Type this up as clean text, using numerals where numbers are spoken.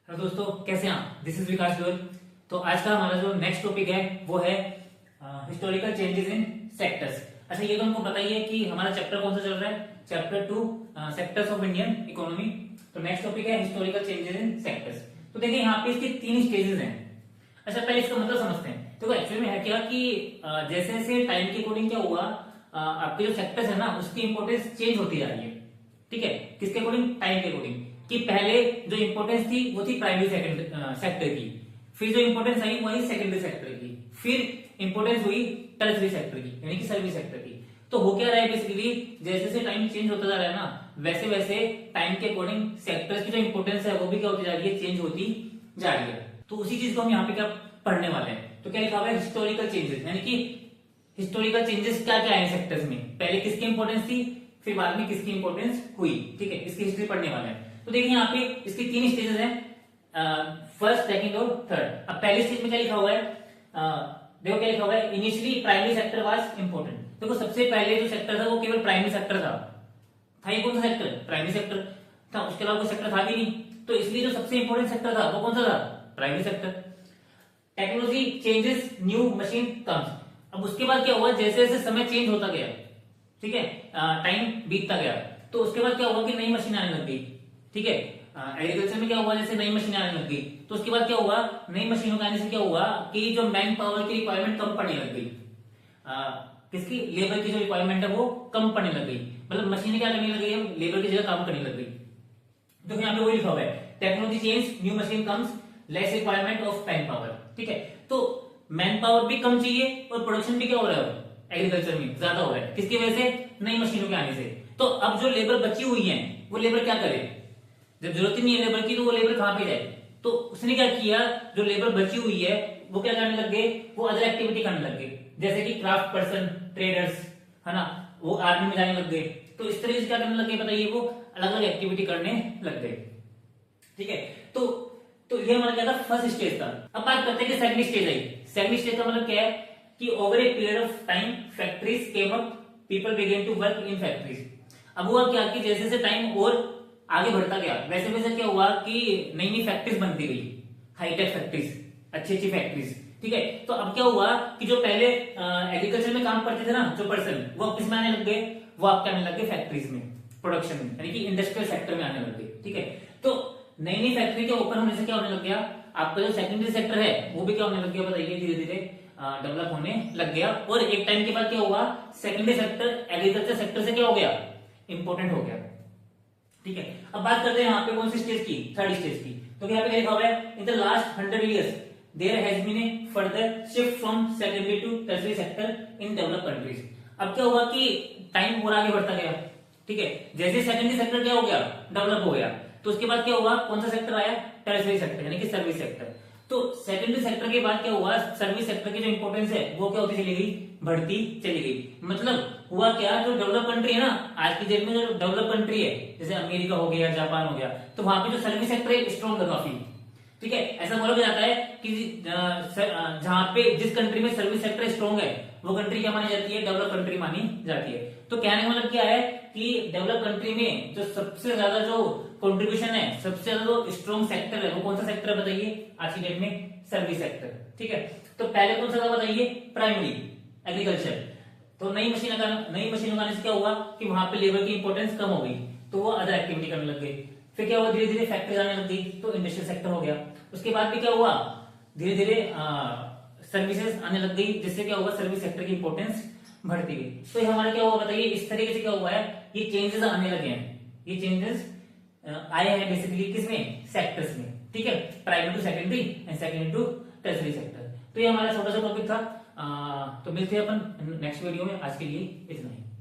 Hello दोस्तों, कैसे हैं आप? दिस इज विकास गोयल। तो आज का हमारा जो नेक्स्ट टॉपिक है वो है हिस्टोरिकल चेंजेस इन सेक्टर्स। अच्छा, ये तो हमको पता ही है कि हमारा चैप्टर कौन सा चल रहा है, chapter 2 sectors of Indian economy. तो नेक्स्ट टॉपिक है हिस्टोरिकल चेंजेस इन सेक्टर्स। तो देखिए यहाँ पे इसके 3 स्टेजेस हैं। अच्छा, पहले इसका मतलब समझते हैं। देखो एक्चुअली में है क्या कि जैसे जैसे टाइम के अकॉर्डिंग क्या हुआ, आपके जो सेक्टर्स है ना उसकी इंपॉर्टेंस चेंज होती जा रही है। ठीक है, किसके अकॉर्डिंग? टाइम के अकॉर्डिंग। कि पहले जो इंपॉर्टेंस थी वो थी प्राइमरी सेक्टर की, फिर जो इंपॉर्टेंस आई वो आई सेकेंडरी सेक्टर की, फिर इंपॉर्टेंस हुई टर्शरी सेक्टर की यानी कि सर्विस सेक्टर की। तो हो क्या रहा है बेसिकली, जैसे जैसे टाइम चेंज होता जा रहा है ना वैसे वैसे टाइम के अकॉर्डिंग सेक्टर्स की जो इंपॉर्टेंस है वो भी क्या होती जा रही है, चेंज होती जा रही है। तो उसी चीज को हम यहाँ पे क्या पढ़ने वाले हैं। तो क्या लिखा हुआ है, हिस्टोरिकल चेंजेस, यानी कि हिस्टोरिकल चेंजेस क्या क्या है सेक्टर्स में, पहले किसकी इंपॉर्टेंस थी फिर बाद में किसकी इंपॉर्टेंस हुई। ठीक है, इसकी हिस्ट्री पढ़ने वाले हैं। तो देखिए यहाँ पे इसके 3 स्टेजेस हैं, फर्स्ट, सेकंड और थर्ड। अब पहले स्टेज में क्या लिखा हुआ है, देखो क्या लिखा हुआ है, initially primary sector was important. देखो सबसे पहले जो सेक्टर था वो केवल प्राइमरी सेक्टर था ये कौन सा सेक्टर? प्राइमरी सेक्टर था, उसके अलावा कोई सेक्टर था भी नहीं। तो इसलिए जो सबसे इंपॉर्टेंट सेक्टर था वो कौन सा था? Primary sector. Technology changes, new machine comes. अब उसके बाद क्या हुआ, जैसे जैसे समय चेंज होता गया, ठीक है, टाइम बीतता गया, तो उसके बाद क्या हुआ कि नई मशीन आने लग गई। ठीक है, एग्रीकल्चर में क्या हुआ, जैसे नई मशीन आने लग गई तो उसके बाद क्या हुआ, नई मशीनों के आने से क्या हुआ कि जो मैन पावर की रिक्वायरमेंट कम पड़ने लग गई। किसकी? लेबर की जो रिक्वायरमेंट है वो कम पड़ने लग गई, मतलब मशीनें क्या करने लग गई, लेबर की जगह काम करने लग गई। तो यहाँ पे वही लिखा हुआ है, technology change, new machine comes, less requirement of man power. ठीक है, तो मैन पावर भी कम चाहिए और प्रोडक्शन भी क्या हो रहा है एग्रीकल्चर में ज्यादा हो रहा है, किसकी वजह से? नई मशीनों के आने से। तो अब जो लेबर बची हुई है वो लेबर क्या करे, जब जरूरत ही नहीं है लेबर की तो वो लेबर कहां पे जाए? तो उसने क्या किया, जो लेबर बची हुई है वो क्या करने लग गए, वो अदर एक्टिविटी करने लग गए, जैसे कि क्राफ्ट पर्सन, ट्रेडर्स, है ना, वो आर्मी में जाने लग गए। तो इस तरह से क्या करने लग गए बताइए, वो अलग अलग एक्टिविटी करने लग गए। ठीक है, तो ये हमारा क्या था, फर्स्ट स्टेज था। अब बात करते हैं कि सेकंड स्टेज आई। सेकंड स्टेज का मतलब क्या है कि over a period of time factories came up, people began to work in factories. अब हुआ क्या कि जैसे जैसे टाइम और आगे बढ़ता गया वैसे वैसे क्या हुआ कि नई नई फैक्ट्रीज बनती गई, हाईटेक फैक्ट्रीज, अच्छी अच्छी फैक्ट्रीज। ठीक है, तो अब क्या हुआ कि जो पहले एग्रीकल्चर में काम करते थे ना जो पर्सन, वो अब किस में आने लग गए, वो आपके आने लग गए फैक्ट्रीज में, प्रोडक्शन में, यानी कि इंडस्ट्रियल सेक्टर में आने लग गए। ठीक है, तो नई नई फैक्ट्री के ओपन होने से क्या होने लग गया, आपका जो सेकेंडरी सेक्टर है वो भी क्या होने लग गया बताइए, धीरे धीरे डेवलप होने लग गया। और एक टाइम के बाद क्या हुआ, सेकेंडरी सेक्टर एग्रीकल्चर सेक्टर से क्या हो गया, इंपॉर्टेंट हो गया। ठीक है, अब बात करते हैं यहाँ पे कौन सी स्टेज की, थर्ड स्टेज की। तो यहाँ पे लिखा हुआ है, in the last 100 years there has been a further shift from secondary to tertiary sector in developed countries. अब क्या हुआ कि टाइम और आगे बढ़ता गया। ठीक है, जैसे सेकेंडरी सेक्टर क्या हो गया, डेवलप हो गया, तो उसके बाद क्या हुआ, कौन सा सेक्टर आया, टर्शरी सेक्टर यानी कि सर्विस सेक्टर। तो सेकेंडरी सेक्टर के बाद क्या हुआ, सर्विस सेक्टर की जो इंपॉर्टेंस है वो क्या होती चली गई, बढ़ती चली गई। मतलब हुआ क्या, जो डेवलप कंट्री है ना आज की डेट में, जो डेवलप कंट्री है जैसे अमेरिका हो गया, जापान हो गया, तो वहां पे जो सर्विस सेक्टर है स्ट्रॉन्ग है काफी। ठीक है, ऐसा बोला जाता है कि जहां पे जिस कंट्री में सर्विस सेक्टर स्ट्रॉन्ग है वो कंट्री क्या मानी जाती है, डेवलप कंट्री मानी जाती है। तो कहने का मतलब क्या है कि डेवलप कंट्री में जो सबसे ज्यादा जो कंट्रीब्यूशन है, सबसे ज्यादा जो स्ट्रॉन्ग सेक्टर है वो कौन सा सेक्टर है बताइए आज की डेट में, सर्विस सेक्टर। ठीक है, तो पहले कौन सा था बताइए, प्राइमरी एग्रीकल्चर। तो नई मशीनों आने से क्या हुआ कि वहां पे लेबर की इंपॉर्टेंस कम हो गई, तो वो अदर एक्टिविटी करने लग गई। फिर क्या हुआ, धीरे धीरे फैक्ट्रीज आने लग गई तो इंडस्ट्रियल सेक्टर हो गया। उसके बाद भी क्या हुआ, धीरे धीरे सर्विसेज आने लग गई, जिससे क्या हुआ, सर्विस सेक्टर की इंपॉर्टेंस बढ़ती गई। तो ये हमारा क्या हुआ बताइए, इस तरीके से क्या हुआ है, ये चेंजेस आने लगे हैं, ये चेंजेस आए हैं बेसिकली किसमें, सेक्टर्स में। ठीक है, primary to secondary and secondary to tertiary sector. तो ये हमारा छोटा सा टॉपिक था। तो मिलते हैं अपन नेक्स्ट वीडियो में, आज के लिए इतना ही।